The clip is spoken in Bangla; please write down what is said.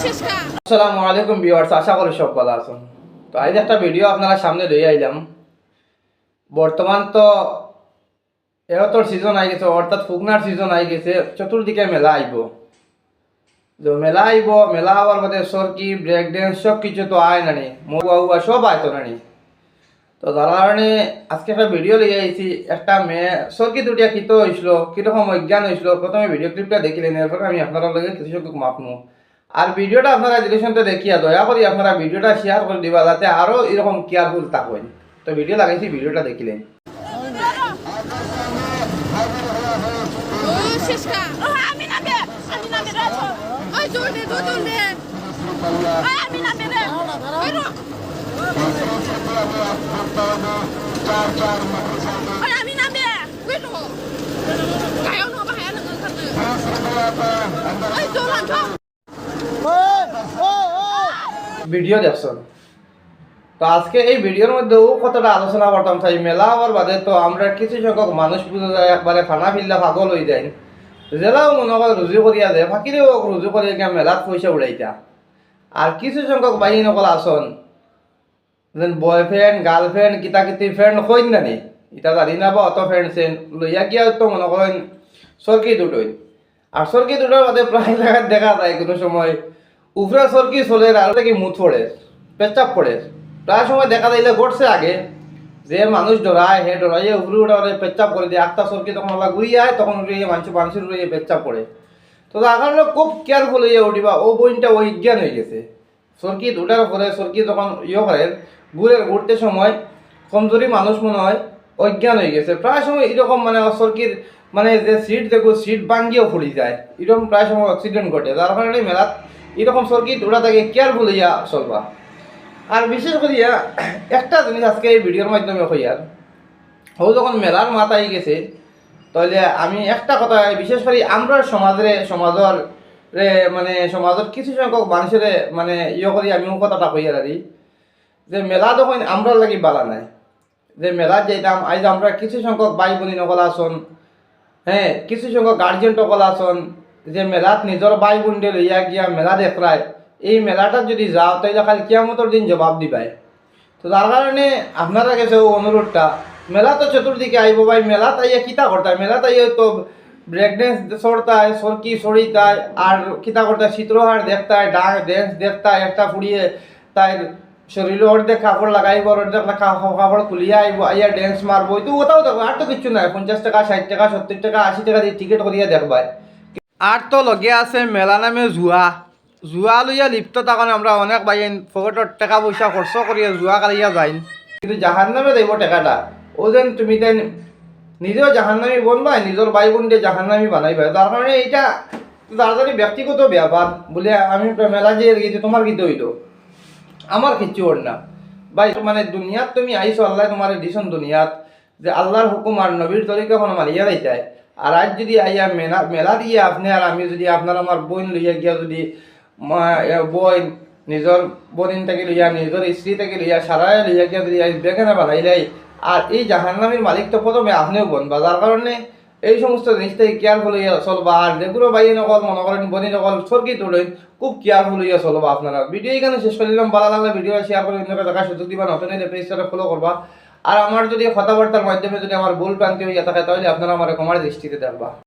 আসসালামু আলাইকুম ভিউয়ার্স, আশা করি সব ভালো আছেন। তো আজ একটা ভিডিও আপনারা সামনে লই আইলাম। বর্তমান তো এরতর সিজন আই গেছে, অর্থাৎ ফুকনার সিজন আই গেছে। চতুর্দিকে মেলা আইব, তো মেলা আইব, মেলা হওয়ার বাদে সরকি ব্রেক ড্যান্স সব কিছু তো আয় নানি, মহুয়া সব আয় তো নানি। তো তার কারণে আজকে একটা ভিডিও লিয়ে আইছি। একটা মেয়ে সরকি দুটিয়া কিত হয়েছিল, কিরকম অজ্ঞান হয়েছিল, প্রথমে ভিডিও ক্লিপটা দেখিলেন, এরপরে আমি আপনারা লগে কিছু সংখ্যক মাপনু। আর ভিডিওটা আপনারা ডিরেকশনটা দেখিয়া দয়া করি আপনারা ভিডিওটা শেয়ার করে দিবা, যাতে আরও এরকম কেয়ারফুল থাকেন। তো ভিডিও লাগাইছি, ভিডিওটা দেখিলেন। ভিডিও দেখছেন তো আজকে এই ভিডিওর মধ্যেও কতটা আলোচনা করতাম চাই। মেলা হওয়ার বাদে তো আমরা কিছু সংখ্যক মানুষ বুঝে যায়, একবারে ফানা ফিল্লা পাগল হয়ে যায়। জেলাও মনে করে রুজু করিয়া যায়, ফাঁকিরেও রুজু করিয়া গিয়া মেলাত পয়সা উড়াইতা। আর কিছু সংখ্যক বাহিনী নকল আসন, যেন বয়ফ্রেন্ড গার্লফ্রেন্ড কিতা কিতি ফ্রেন্ড কইন না নি, ইটা জানি না বা অত ফ্রেন্ড সেন লইয়া গিয়া তো মনে করেন সরকি দুটোই। আর সরকি দুটোর মধ্যে প্রায় জায়গায় দেখা যায় কোনো সময় উপরে সরকি চলে আর কি মুখ পড়ে, পেচাপ পড়ে। প্রায় সময় দেখা যাইলে ঘটছে আগে যে মানুষ ডরায়, হে ডরাইয়ে উপরে উঠে পেচাপ করে দিয়ে, একটা সরকি তখন ওলা ঘুরিয়ে আয়, তখন উড়িয়ে মানুষের উড়িয়ে পেচাপ পড়ে। তো তার কারণে খুব কেয়ারফুল হইয়া উঠিবা। ও বইনটা ওই জ্ঞান হয়ে গেছে। সরকি উঠার পরে সরকি যখন করে ঘুরতে সময় কমজোরি মানুষ মনে হয় অজ্ঞান হয়ে গেছে। প্রায় সময় এরকম মানে সরকির মানে যে সিট দেখো সিট ভাঙ্গিয়েও পড়ে যায়, এরকম প্রায় সময় অ্যাক্সিডেন্ট ঘটে। যার কারণে মেলাত এরকম সরকি ওটা থেকে কেয়ারফুল হইয়া চলবা। আর বিশেষ করিয়া একটা জিনিস আজকে এই ভিডিওর মাধ্যমে হইয়ার ও যখন মেলার মাথায় গেছে, তাহলে আমি একটা কথা বিশেষ করে আমরা সমাজের মানে সমাজের কিছু সংখ্যক মানুষের মানে করি আমি কথাটা কইয়া রাখি যে মেলা যখন আমরা লাগি বালা নাই, যে মেলাত যাইতাম আজ আমরা কিছু সংখ্যক ভাই বোনী নকল আসন, হ্যাঁ কিছু সংখ্যক গার্জেন টকল আসন, যে মেলাত নিজের ভাই বোনকে লইয়া গিয়া মেলা দেখরায়। এই মেলাটা যদি যাও তাইলে খালি কিয়ামতের দিন জবাব দিবাই। তো তার কারণে আপনারা কাছে অনুরোধটা, মেলা তো চতুর্দিকে আইব ভাই, মেলাত আইয়া কিতা করতায়, মেলাত আইয়া তো ব্রেক ড্যান্স চড়তায়, সরকি চড়িতায়, আর কিতা করতায় চিত্রহার দেখতায়, ডান্স ড্যান্স দেখতায়, একটা ফুড়িয়ে তাই শরীরে অর্ধেক কাপড় লাগাইব, অর্ধেক কাপড় খুলিয়া আইব, আইয়া ড্যান্স মারবো। তো ওটাও দেখবো, আর তো কিচ্ছু নাই। 50 টাকা 60 টাকা 70 টাকা 80 টাকা দিয়ে টিকিট করিয়া দেখবাই। আর তো লগে আছে মেলা নামে জুয়া লইয়া লিপ্ত তখন আমরা অনেক বাইন ফকটর টাকা পয়সা খরচ করিয়া জুয়া কালিয়া যাইন, কিন্তু জাহান নামে দেব টাকাটা। ও যেন তুমি তাই নিজেও জাহান্নামি বনবাই, নিজের ভাই বোন দিয়ে জাহান্নামি বানাইবাই। তার কারণে এইটা তাড়াতাড়ি ব্যক্তিগত ব্যাপার বলে আমি মেলা যে গেছি, তোমার কিন্তু হইল আমার কিচ্ছু ওর না ভাই। মানে দুনিয়াত তুমি আইসো, আল্লাহ তোমার দিছন দুনিয়াত যে আল্লাহর হুকুম আর নবীর তরিকা কোনো মারিয়া যাইতায়। আর আজ যদি আইয়া মেলা দিয়ে আপনি আর আমি যদি আপনার আমার বোন লইয়া গিয়া যদি বোন নিজের বোন থেকে লইয়া নিজের স্ত্রী থেকে লইয়া সারাই লইয়া গিয়া যদি বেখানা বানাইলাই, আর এই জাহান্নামীর মালিক তো প্রথমে আপনিও বনবা। যার কারণে এই সমস্ত জিনিস থেকে কেয়ারফুল হইয়া চলবা। আর যেগুলো বাইয়ে নকল মনে করেন বনি নকল সরকি তোলেন, খুব কেয়ারফুল হইয়া চলবা আপনারা। ভিডিও এখানে শেষ করে দিলাম। ভালো লাগলে ভিডিও শেয়ার করে অন্যকে দেখার সুযোগ দিবা, নতুন এলে পেজটা ফলো করবা। আর আমার যদি কথাবার্তার মাধ্যমে যদি আমার ভুল প্রান্তি হইয়া থাকে তাহলে আপনারা আমার ক্ষমার দৃষ্টিতে দেখবা।